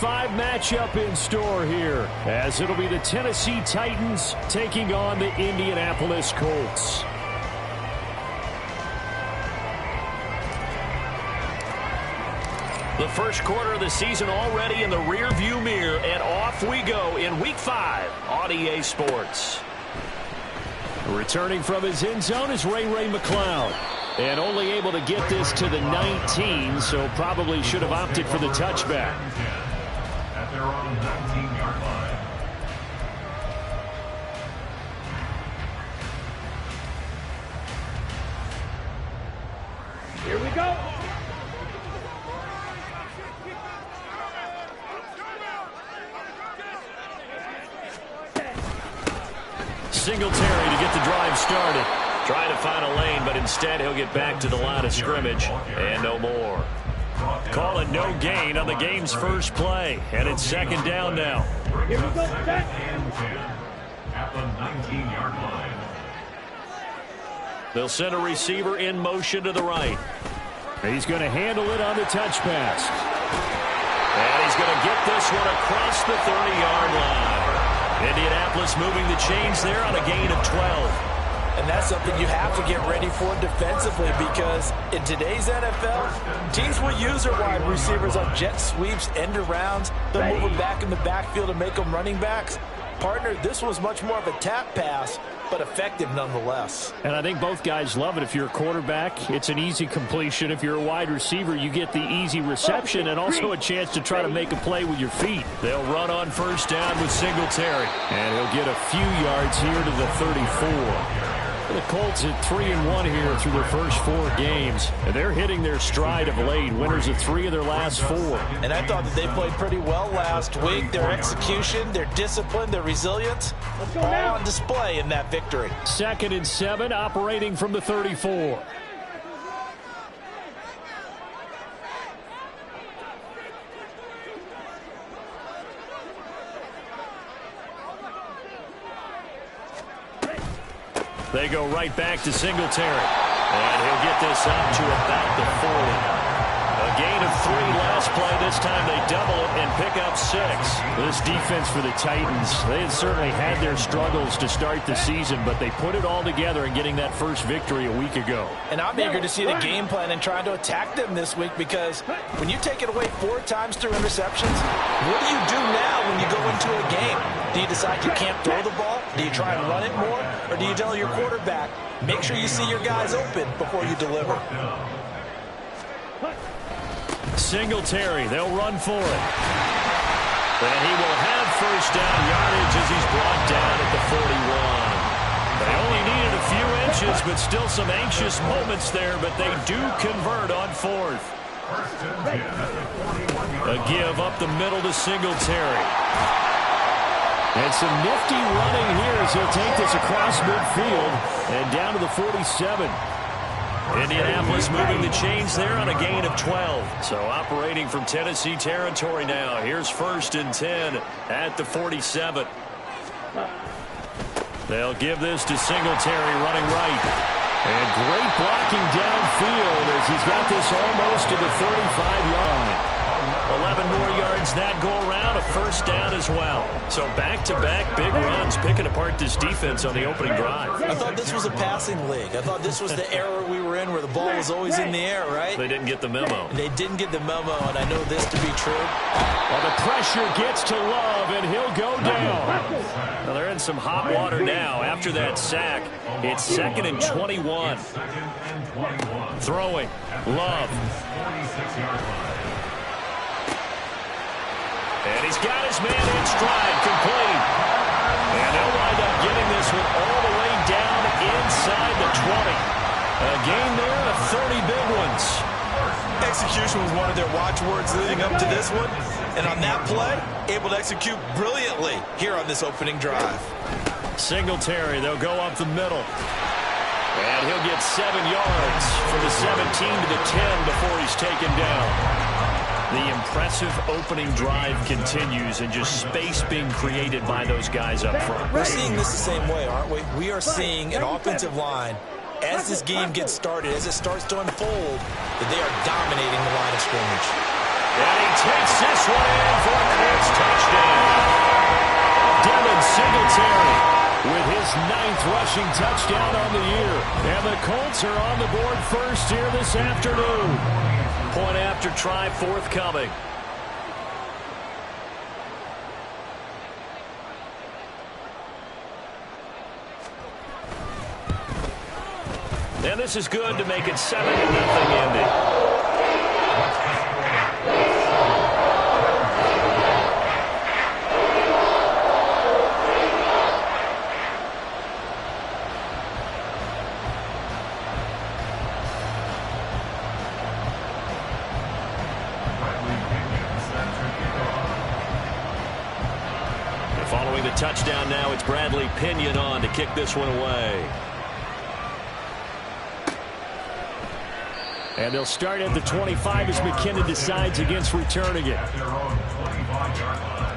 5 matchup in store here, as it'll be the Tennessee Titans taking on the Indianapolis Colts. The first quarter of the season already in the rearview mirror, and off we go in Week 5 on EA Sports. Returning from his end zone is Ray McCloud. And only able to get this to the 19, so probably should have opted for the touchback. At their own 19-yard line. Here we go. Singletary to get the drive started. Trying to find a lane, but instead he'll get back to the line of scrimmage and no more. Call it no gain on the game's first play, and it's second down now. Here we go. At the 19-yard line. They'll send a receiver in motion to the right. He's going to handle it on the touch pass. And he's going to get this one across the 30-yard line. Indianapolis moving the chains there on a gain of 12. And that's something you have to get ready for defensively, because in today's NFL, teams will use their wide receivers on jet sweeps, end arounds. They'll move them back in the backfield and make them running backs. Partner, this was much more of a tap pass, but effective nonetheless. And I think both guys love it. If you're a quarterback, it's an easy completion. If you're a wide receiver, you get the easy reception and also a chance to try to make a play with your feet. They'll run on first down with Singletary. And he'll get a few yards here to the 34. The Colts at 3-1 here through their first 4 games. And they're hitting their stride of late. Winners of 3 of their last 4. And I thought that they played pretty well last week. Their execution, their discipline, their resilience, all on display in that victory. 2nd and 7, operating from the 34. They go right back to Singletary. And he'll get this up to about the 40. A gain of 3 last play. This time they double it and pick up 6. This defense for the Titans, they had certainly had their struggles to start the season, but they put it all together in getting that first victory a week ago. And I'm eager to see the game plan and trying to attack them this week, because when you take it away 4 times through interceptions, what do you do now when you go into a game? Do you decide you can't throw the ball? Do you try and run it more? Or do you tell your quarterback, make sure you see your guys open before you deliver? Singletary, they'll run for it. And he will have first down yardage as he's brought down at the 41. They only needed a few inches, but still some anxious moments there, but they do convert on 4th. A give up the middle to Singletary. And some nifty running here as he'll take this across midfield and down to the 47. Indianapolis moving the chains there on a gain of 12. So operating from Tennessee territory now. Here's 1st and 10 at the 47. They'll give this to Singletary running right. And great blocking downfield as he's got this almost to the 35-yard line. 11 more yards that go around, a first down as well. So back-to-back big runs picking apart this defense on the opening drive. I thought this was a passing league. I thought this was the era we were in where the ball was always in the air, right? They didn't get the memo. They didn't get the memo, and I know this to be true. Well, the pressure gets to Love, and he'll go down. Well, they're in some hot water now. After that sack, it's 2nd and 21. Throwing, Love. And he's got his man in stride, complete. And they'll wind up getting this one all the way down inside the 20. A gain there of 30 big ones. Execution was one of their watchwords leading up to this one. And on that play, able to execute brilliantly here on this opening drive. Singletary, they'll go up the middle. And he'll get 7 yards from the 17 to the 10 before he's taken down. The impressive opening drive continues, and just space being created by those guys up front. We're seeing this the same way, aren't we? We are seeing an offensive line, as this game gets started, as it starts to unfold, that they are dominating the line of scrimmage. And he takes this one in for a Singletary with his 9th rushing touchdown on the year. And the Colts are on the board first here this afternoon. Point after try forthcoming. And this is good to make it 7-0 Indy. Following the touchdown now, it's Bradley Pinion on to kick this one away. And they'll start at the 25 as McKinnon decides against returning it. At their own 25-yard line.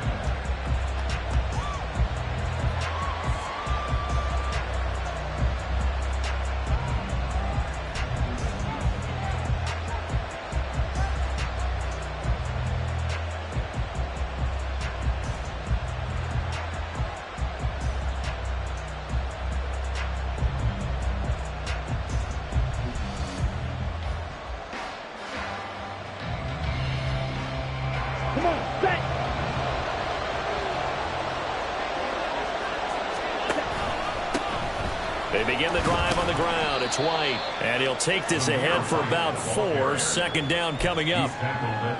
They begin the drive on the ground. It's White, and he'll take this ahead for about 4. Second down coming up.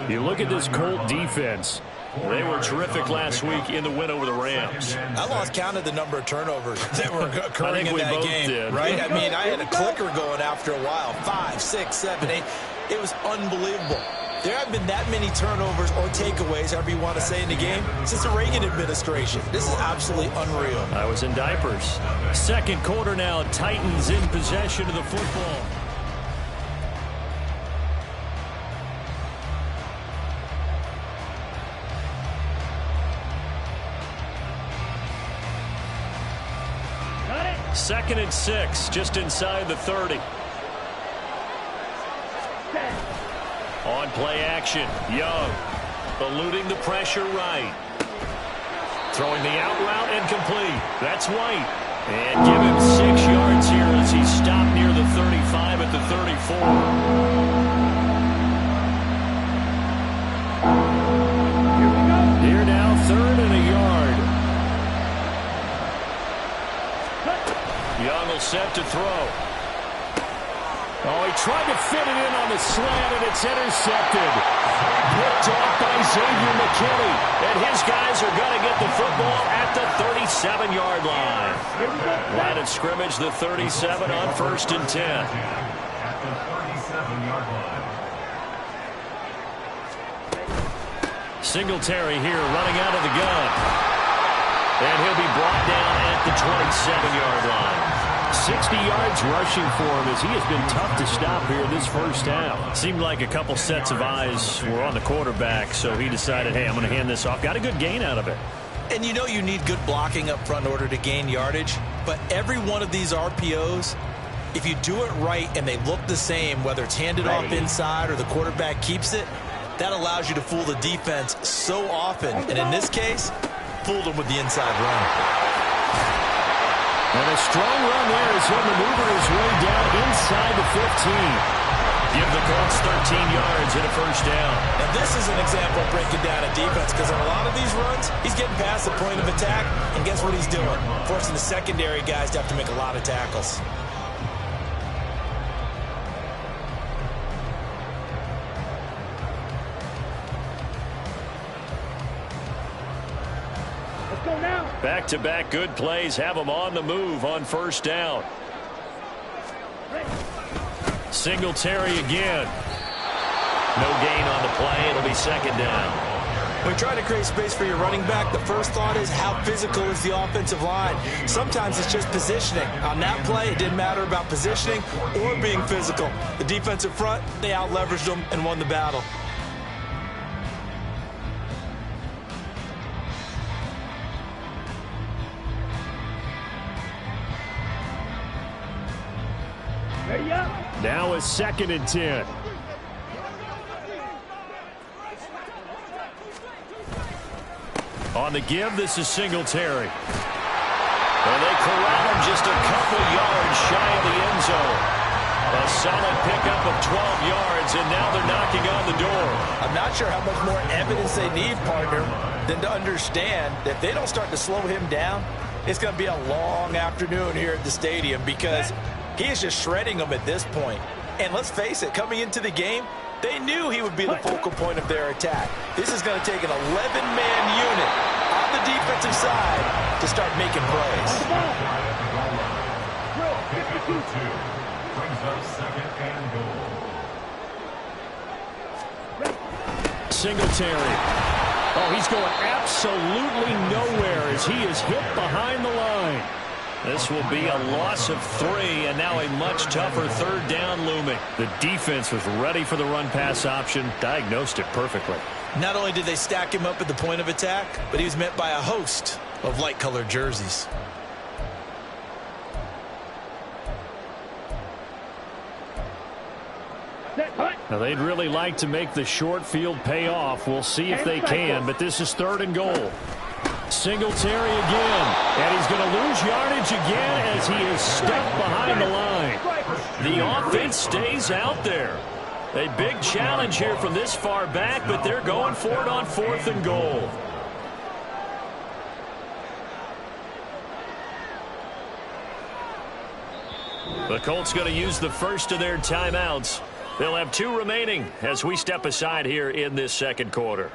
You look at this Colt defense. They were terrific last week in the win over the Rams. I lost count of the number of turnovers that were occurring in that game. Did. Right? I mean, I had a clicker going after a while. 5, 6, 7, 8. It was unbelievable. There haven't been that many turnovers or takeaways, however you want to say, in the game since the Reagan administration. This is absolutely unreal. I was in diapers. Second quarter now. Titans in possession of the football. Second and 6, just inside the 30. On play action, Young eluding the pressure right. Throwing the out route incomplete. That's White. And give him 6 yards here as he stopped near the 35 at the 34. Here now, 3rd and a yard. Young will set to throw. Oh, he tried to fit it in on the slant, and it's intercepted. Picked off by Xavier McKinney. And his guys are going to get the football at the 37-yard line. Line of scrimmage, the 37 on 1st and 10. At the 37-yard line. Singletary here running out of the gun. And he'll be brought down at the 27-yard line. 60 yards rushing for him as he has been tough to stop here this first half. Seemed like a couple sets of eyes were on the quarterback, so he decided, hey, I'm going to hand this off. Got a good gain out of it. And you know you need good blocking up front in order to gain yardage, but every one of these RPOs, if you do it right and they look the same, whether it's handed off inside or the quarterback keeps it, that allows you to fool the defense so often. And in this case, fooled them with the inside run. And a strong run there as he'll maneuver his way down inside the 15. Give the Colts 13 yards and a first down. Now this is an example of breaking down a defense because on a lot of these runs, he's getting past the point of attack, and guess what he's doing? Forcing the secondary guys to have to make a lot of tackles. Back-to-back good plays have them on the move on first down. Singletary again. No gain on the play. It'll be second down. When you try to create space for your running back, the first thought is how physical is the offensive line. Sometimes it's just positioning. On that play, it didn't matter about positioning or being physical. The defensive front, they out-leveraged them and won the battle. Now a 2nd and 10. On the give, this is Singletary. And they corral him just a couple yards shy of the end zone. A solid pickup of 12 yards, and now they're knocking on the door. I'm not sure how much more evidence they need, partner, than to understand that if they don't start to slow him down, it's going to be a long afternoon here at the stadium because he is just shredding them at this point. And let's face it, coming into the game, they knew he would be the focal point of their attack. This is going to take an 11-man unit on the defensive side to start making plays. Brings up 2nd and goal. Singletary. Oh, he's going absolutely nowhere as he is hit behind the line. This will be a loss of 3, and now a much tougher 3rd down looming. The defense was ready for the run-pass option, diagnosed it perfectly. Not only did they stack him up at the point of attack, but he was met by a host of light-colored jerseys. Now, they'd really like to make the short field pay off. We'll see if they can, but this is 3rd and goal. Singletary again, and he's going to lose yardage again as he is stuck behind the line. The offense stays out there. A big challenge here from this far back, but they're going for it on 4th and goal. The Colts going to use the first of their timeouts. They'll have 2 remaining as we step aside here in this 2nd quarter.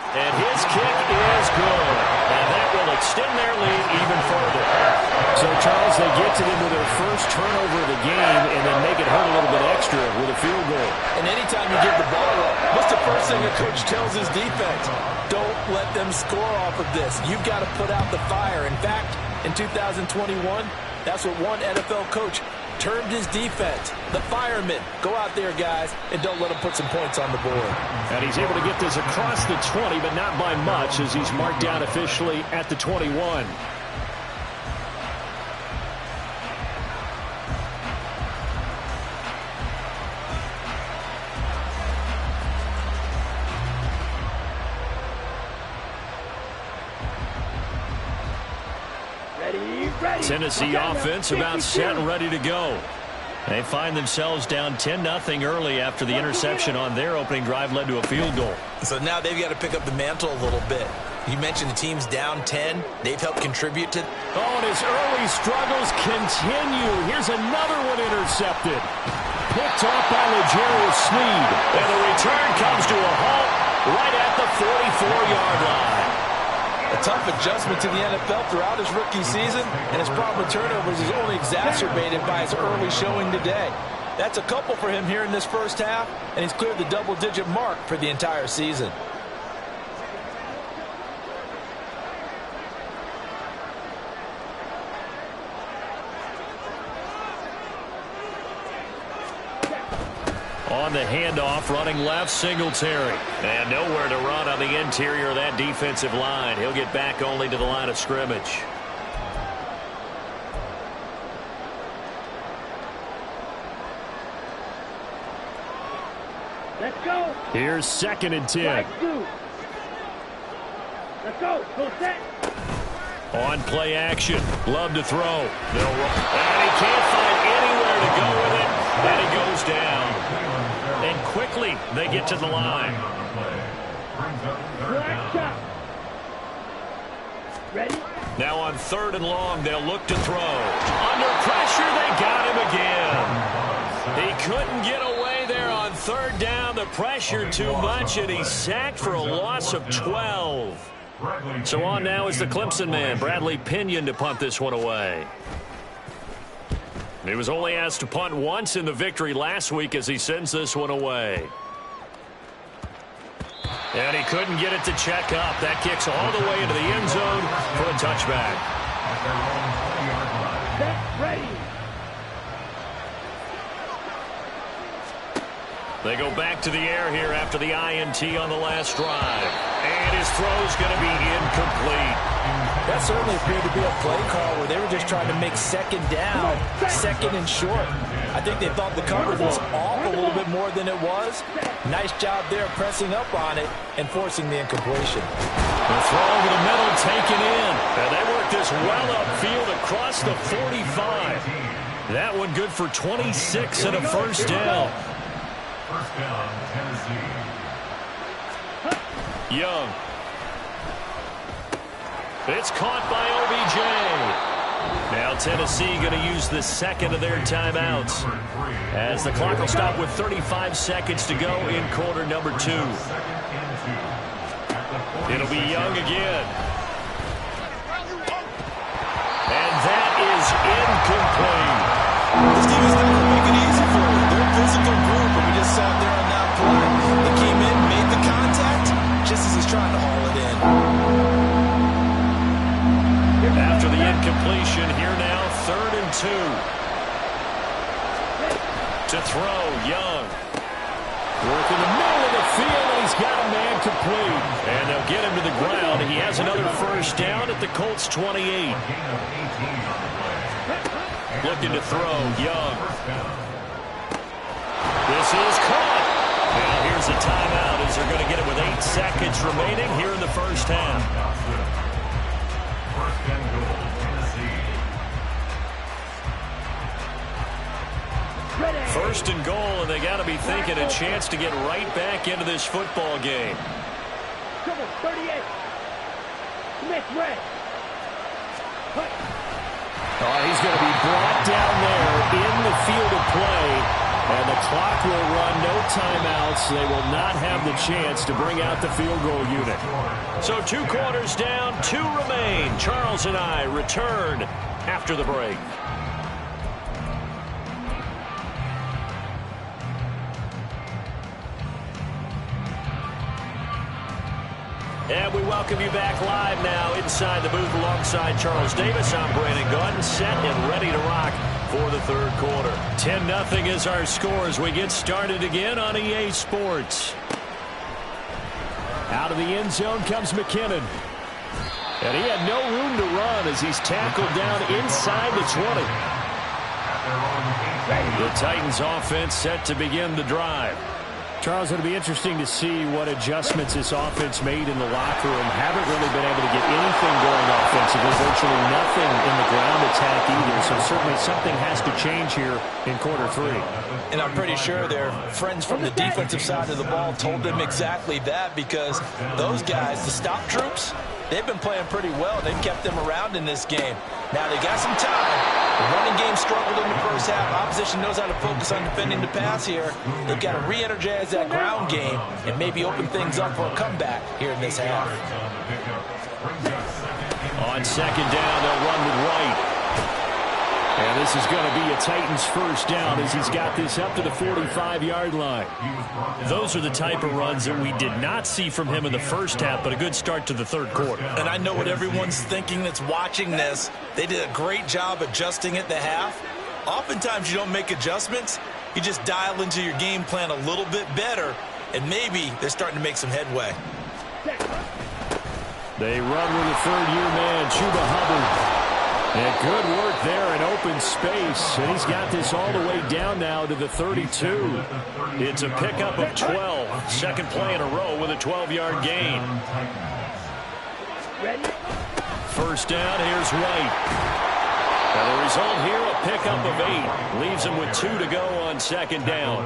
And his kick is good. And that will extend their lead even further. So, Charles, they get to them with their first turnover of the game and then make it hurt a little bit extra with a field goal. And anytime you give the ball up, what's the first thing a coach tells his defense? Don't let them score off of this. You've got to put out the fire. In fact, in 2021, that's what one NFL coach termed his defense. The firemen. Go out there, guys, and don't let them put some points on the board. And he's able to get this across the 20, but not by much as he's marked down officially at the 21. Tennessee offense about set and ready to go. They find themselves down 10-0 early after the interception on their opening drive led to a field goal. So now they've got to pick up the mantle a little bit. You mentioned the team's down 10. They've helped contribute to... Oh, and his early struggles continue. Here's another one intercepted. Picked off by L'Jarius Sneed. And the return comes to a halt right at the 44-yard line. A tough adjustment to the NFL throughout his rookie season, and his problem with turnovers is only exacerbated by his early showing today. That's a couple for him here in this first half, and he's cleared the double-digit mark for the entire season. On the handoff, running left, Singletary. And nowhere to run on the interior of that defensive line. He'll get back only to the line of scrimmage. Let's go. Here's 2nd and 10. Let's go. Go set. On play action. Love to throw. And he can't find anywhere to go with it. And he goes down. And quickly they get to the line. Ready? Now on 3rd and long, they'll look to throw. Under pressure, they got him again. He couldn't get away there on 3rd down. The pressure too much, and he's sacked for a loss of 12. So on now is the Clemson man, Bradley Pinion, to punt this one away. He was only asked to punt once in the victory last week as he sends this one away. And he couldn't get it to check up. That kicks all the way into the end zone for a touchback. Set. Ready. They go back to the air here after the INT on the last drive. And his throw's going to be incomplete. That certainly appeared to be a play call where they were just trying to make 2nd down, 2nd and short. I think they thought the coverage was awful little bit more than it was. Nice job there pressing up on it and forcing the incompletion. The throw over the middle taken in. And they work this well upfield across the 45. That one good for 26 and a first down. First down, Tennessee. Young. It's caught by OBJ. Now Tennessee going to use the second of their timeouts, as the clock will stop with 35 seconds to go in quarter number 2. It'll be Young again. And that is incomplete. This team is not going to make it easy for you. They're a physical group, and we just saw it there on that play. They came in, made the contact, just as he's trying to haul it in. After the incompletion, here now, 3rd and 2. To throw, Young. Work in the middle of the field, and he's got a man complete. And they'll get him to the ground. He has another first down at the Colts 28. Looking to throw, Young. This is caught. Now here's a timeout as they're going to get it with 8 seconds remaining here in the first half. First and goal, Tennessee. First and goal, and they got to be thinking a chance to get right back into this football game. Trouble, 38. Smith, red. Oh, he's going to be brought down there in the field of play, and the clock will run, no timeouts. They will not have the chance to bring out the field goal unit. So 2 quarters down, 2 remain. Charles and I return after the break. And we welcome you back live now inside the booth alongside Charles Davis. I'm Brandon Gordon, set and ready to rock for the 3rd quarter. 10-0 is our score as we get started again on EA Sports. Out of the end zone comes McKinnon. And he had no room to run as he's tackled down inside the 20. The Titans offense set to begin the drive. Charles, it'll be interesting to see what adjustments this offense made in the locker room. Haven't really been able to get anything going offensively. Virtually nothing in the ground attack either. So certainly something has to change here in quarter 3. And I'm pretty sure their friends from the defensive side of the ball told them exactly that, because those guys, the stop troops, they've been playing pretty well. They've kept them around in this game. Now they got some time. The running game struggled in the first half. Opposition knows how to focus on defending the pass here. They've got to re-energize that ground game and maybe open things up for a comeback here in this half. On 2nd down, they'll run with White. And this is going to be a Titans first down as he's got this up to the 45-yard line. Those are the type of runs that we did not see from him in the first half, but a good start to the 3rd quarter. And I know what everyone's thinking that's watching this. They did a great job adjusting at the half. Oftentimes you don't make adjustments. You just dial into your game plan a little bit better, and maybe they're starting to make some headway. They run with a 3rd-year man, Chuba Hubbard. And good work there in open space. And he's got this all the way down now to the 32. It's a pickup of 12. 2nd play in a row with a 12-yard gain. First down, here's White. And the result here, a pickup of 8. Leaves him with 2 to go on 2nd down.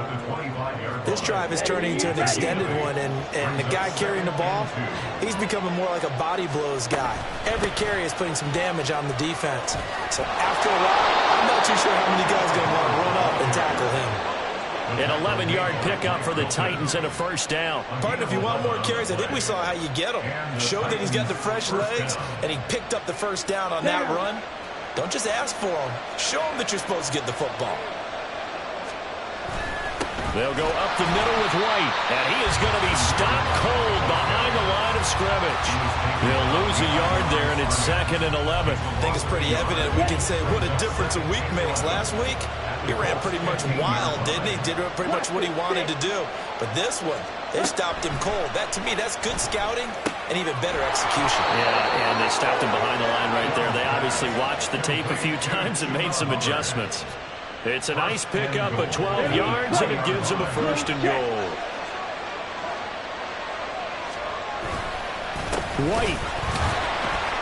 This drive is turning into an extended one, and the guy carrying the ball, he's becoming more like a body blows guy. Every carry is putting some damage on the defense. So after a while, I'm not too sure how many guys are going to want to run up and tackle him. An 11-yard pickup for the Titans and a first down. Partner, if you want more carries, I think we saw how you get him. Showed that he's got the fresh legs, and he picked up the first down on that run. Don't just ask for him. Show him that you're supposed to get the football. They'll go up the middle with White, and he is going to be stopped cold behind the line of scrimmage. They'll lose a yard there, and it's 2nd and 11. I think it's pretty evident. We can say what a difference a week makes. Last week, he ran pretty much wild, didn't he? Did pretty much what he wanted to do. But this one, they stopped him cold. That, to me, that's good scouting and even better execution. Yeah, and they stopped him behind the line right there. They obviously watched the tape a few times and made some adjustments. It's a nice pickup of 12 yards, and it gives him a first and goal. White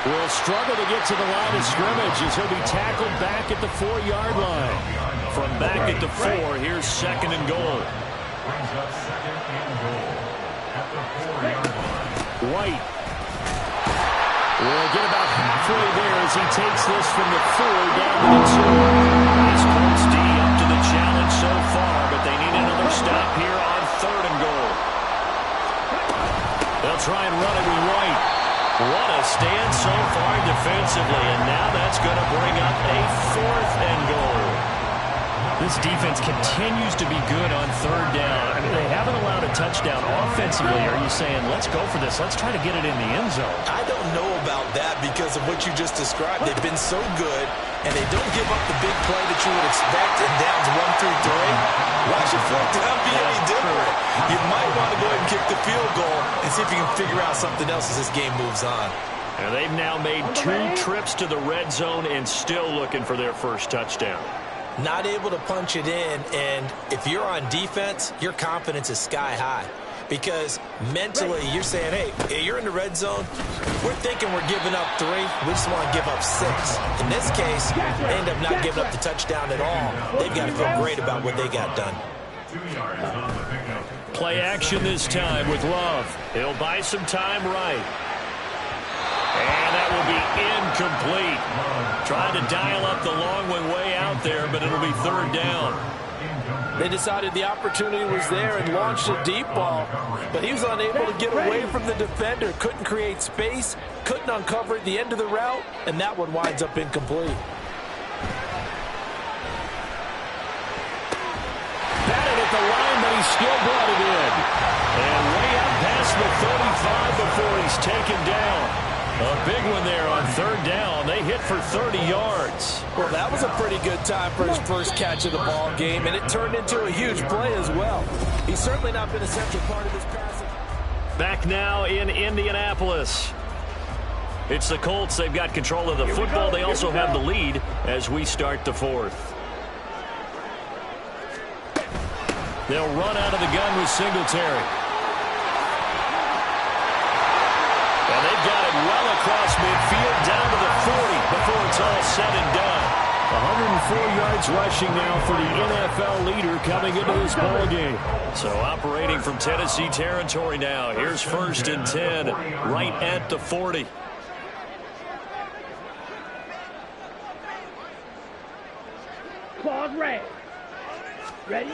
will struggle to get to the line of scrimmage as he'll be tackled back at the 4-yard line. From back at the 4, here's second and goal. Brings up second and goal at the 4-yard line. White will get about halfway there as he takes this from the 4 down to the 2. This Colts D up to the challenge so far, but they need another stop here on third and goal. They'll try and run it with White. What a stand so far defensively, and now that's going to bring up a fourth and goal. This defense continues to be good on third down. I mean, they haven't allowed a touchdown offensively. Are you saying, let's go for this, let's try to get it in the end zone? I don't know about that because of what you just described. They've been so good, and they don't give up the big play that you would expect in downs 1 through 3. Why should fourth down be any different? You might want to go ahead and kick the field goal and see if you can figure out something else as this game moves on. And they've now made 2 trips to the red zone and still looking for their first touchdown. Not able to punch it in, and if you're on defense, your confidence is sky high. Because mentally, you're saying, hey, you're in the red zone. We're thinking we're giving up 3. We just want to give up 6. In this case, they end up not giving up the touchdown at all. They've got to feel great about what they got done. 2 yards on the pickup. Play action this time with Love. He'll buy some time right. And that will be incomplete. Trying to dial up the long one way out there, but it'll be third down. They decided the opportunity was there and launched a deep ball, but he was unable to get away from the defender. Couldn't create space, couldn't uncover at the end of the route, and that one winds up incomplete. Batted at the line, but he still brought it in. And way out past the 35 before he's taken down. A big one there on third down. They hit for 30 yards. Well, that was a pretty good time for his first catch of the ball game, and it turned into a huge play as well. He's certainly not been a central part of this passing. Back now in Indianapolis. It's the Colts. They've got control of the football. They also have the lead as we start the fourth. They'll run out of the gun with Singletary. And they've got it well across midfield down to the 40 before it's all said and done. 104 yards rushing now for the NFL leader coming into this ball game. So operating from Tennessee territory now. Here's first and 10 right at the 40. Claws red. Ready?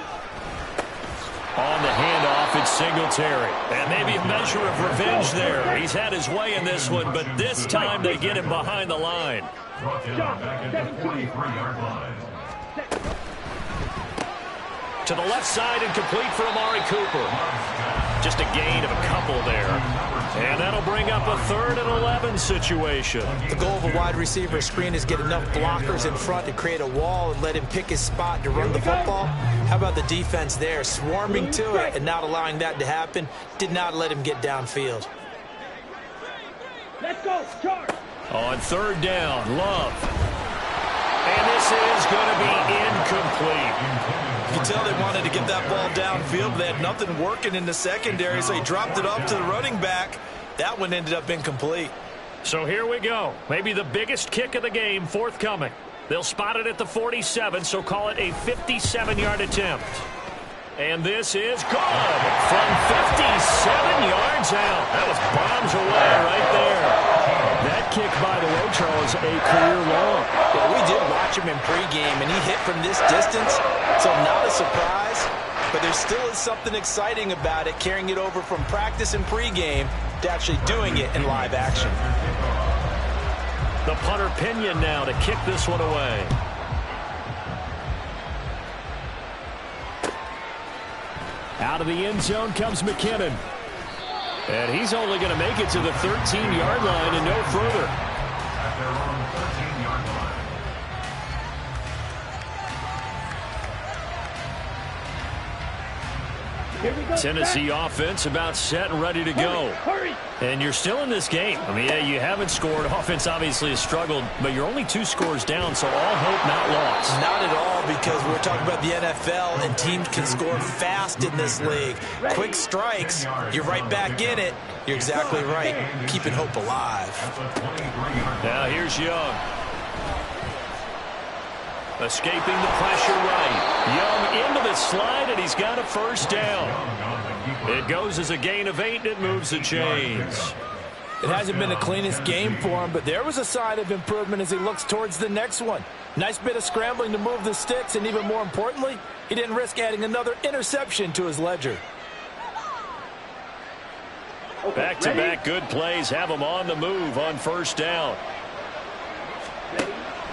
On the handoff, it's Singletary. And maybe a measure of revenge there. He's had his way in this one, but this time they get him behind the line. Brought down back at the 43-yard line. To the left side and complete for Amari Cooper. Just a gain of a couple there. And that'll bring up a 3rd and 11 situation. The goal of a wide receiver screen is get enough blockers in front to create a wall and let him pick his spot to run the football. How about the defense there? Swarming to it and not allowing that to happen. Did not let him get downfield. Let's go, charge. On third down, Love. And this is going to be incomplete. You can tell they wanted to get that ball downfield, but they had nothing working in the secondary, so he dropped it up to the running back. That one ended up incomplete. So here we go. Maybe the biggest kick of the game forthcoming. They'll spot it at the 47, so call it a 57-yard attempt. And this is good from 57 yards out. That was bombs away right there. That kick, by the way, Charles, a career long. Yeah, we did watch him in pregame, and he hit from this distance, so not a surprise. But there still is something exciting about it, carrying it over from practice and pregame to actually doing it in live action. The punter Pinion now to kick this one away. Out of the end zone comes McKinnon. And he's only going to make it to the 13-yard line and no further. At their own 13-yard line. Here we go. Tennessee offense about set and ready to go. Hurry. And you're still in this game. I mean, yeah, you haven't scored. Offense obviously has struggled, but you're only 2 scores down, so all hope not lost. Not at all, because we're talking about the NFL, and teams can score fast in this league. Quick strikes, you're right back in it. You're exactly right. Keeping hope alive. Now here's Young. Escaping the pressure right. Young into the slide, and he's got a first down. It goes as a gain of 8, and it moves the chains. It hasn't been the cleanest game for him, but there was a sign of improvement as he looks towards the next one. Nice bit of scrambling to move the sticks, and even more importantly, he didn't risk adding another interception to his ledger. Back-to-back good plays have him on the move on first down.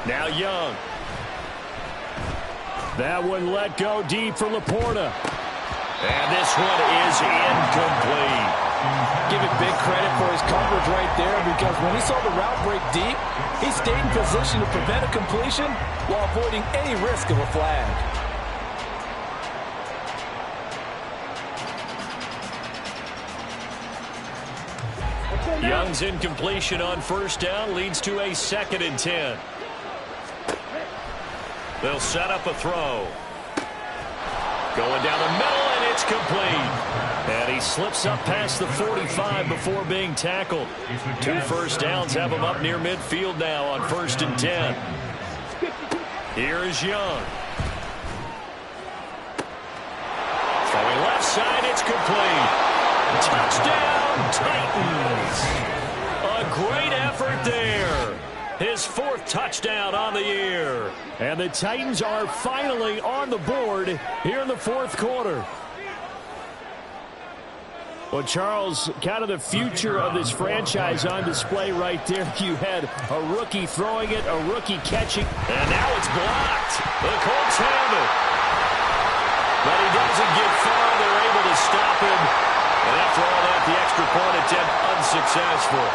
Now Young. That one let go deep for Laporta. And this one is incomplete. Give it big credit for his coverage right there, because when he saw the route break deep, he stayed in position to prevent a completion while avoiding any risk of a flag. Young's incompletion on first down leads to a 2nd and 10. They'll set up a throw. Going down the middle, and it's complete. And he slips up past the 45 before being tackled. 2 first downs have him up near midfield now on 1st and 10. Here is Young. Throwing left side, it's complete. Touchdown, Titans. A great effort there. His 4th touchdown on the year. And the Titans are finally on the board here in the 4th quarter. Well, Charles, kind of the future of this franchise on display right there. You had a rookie throwing it, a rookie catching, and now it's blocked. The Colts have it. But he doesn't get far. They're able to stop him. And after all that, the extra point attempt unsuccessful.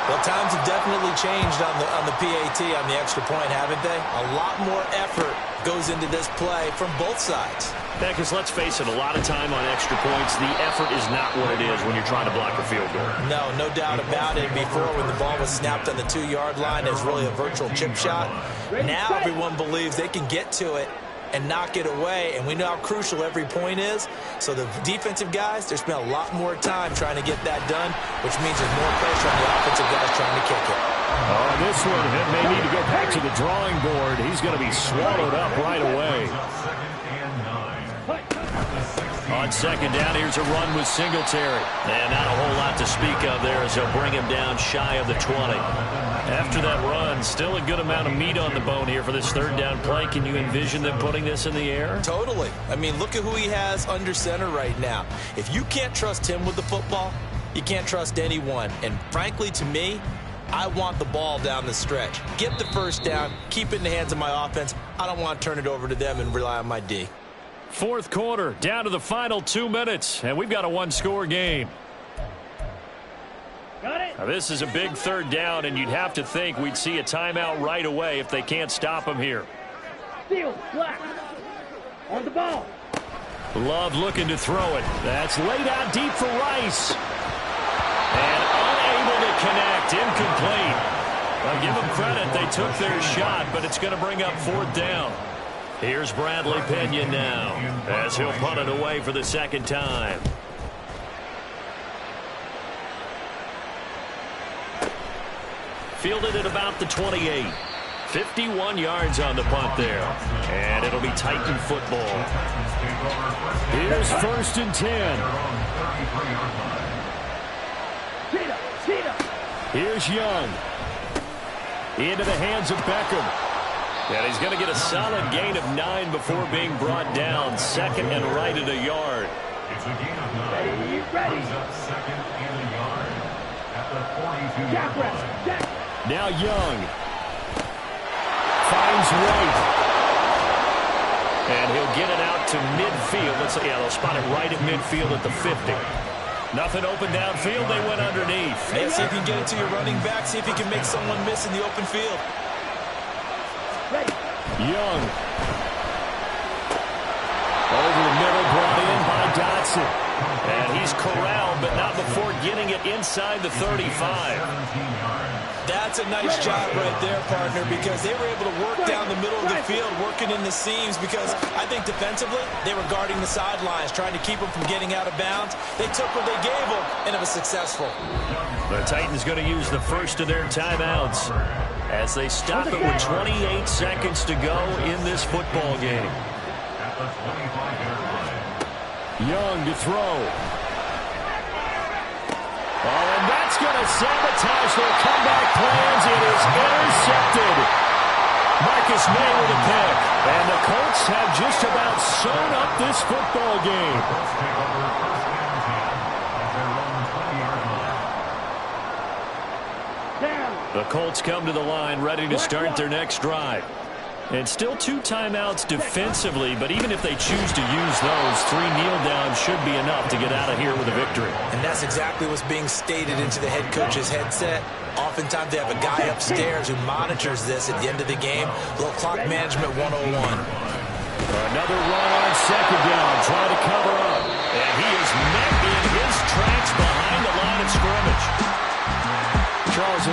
Well, times have definitely changed on the PAT, on the extra point, haven't they? A lot more effort goes into this play from both sides. Yeah, because let's face it, a lot of time on extra points, the effort is not what it is when you're trying to block a field goal. No doubt about it. Before, when the ball was snapped on the 2-yard line, it was really a virtual chip shot. Now everyone believes they can get to it and knock it away, and we know how crucial every point is. So the defensive guys, there's been a lot more time trying to get that done, which means there's more pressure on the offensive guys trying to kick it. Oh, this one, it may need to go back to the drawing board. He's going to be swallowed up right away. On 2nd down, here's a run with Singletary. And not a whole lot to speak of there as they'll bring him down shy of the 20. After that run, still a good amount of meat on the bone here for this 3rd down play. Can you envision them putting this in the air? Totally. I mean, look at who he has under center right now. If you can't trust him with the football, you can't trust anyone. And frankly, to me, I want the ball down the stretch. Get the first down, keep it in the hands of my offense. I don't want to turn it over to them and rely on my D. 4th quarter, down to the final 2 minutes, and we've got a 1-score game. Got it. Now, this is a big 3rd down, and you'd have to think we'd see a timeout right away if they can't stop him here. Field, black. On the ball. Love looking to throw it. That's laid out deep for Rice. And unable to connect, incomplete. I'll give them credit, they took their shot, but it's going to bring up 4th down. Here's Bradley Pena now, as he'll punt it away for the 2nd time. Fielded at about the 28. 51 yards on the punt there. And it'll be Titan football. Here's 1st and 10. Here's Young. Into the hands of Beckham. And he's going to get a solid gain of 9 before being brought down. 2nd and right at a yard. It's a gain of 9. Ready. 2nd and a yard at the 42-yard line. Now Young. Finds White. And he'll get it out to midfield. Let's see, yeah, they'll spot it right at midfield at the 50. Nothing open downfield. They went underneath. Yeah, see if you can get it to your running back. See if you can make someone miss in the open field. Young. Over gets it. And he's corralled, but not before getting it inside the 35. That's a nice job right there, partner, because they were able to work down the middle of the field, working in the seams, because I think defensively, they were guarding the sidelines, trying to keep them from getting out of bounds. They took what they gave them, and it was successful. The Titans going to use the first of their timeouts as they stop it with 28 seconds to go in this football game. Young to throw. Oh, and that's going to sabotage their comeback plans. It is intercepted. Marcus May with a pick. And the Colts have just about sewn up this football game. The Colts come to the line ready to start their next drive. And still 2 timeouts defensively, but even if they choose to use those, 3 kneel downs should be enough to get out of here with a victory. And that's exactly what's being stated into the head coach's headset. Oftentimes they have a guy upstairs who monitors this at the end of the game. A little clock management 101. Another run on second down, trying to cover up. And he is met in his tracks behind the line of scrimmage. Charles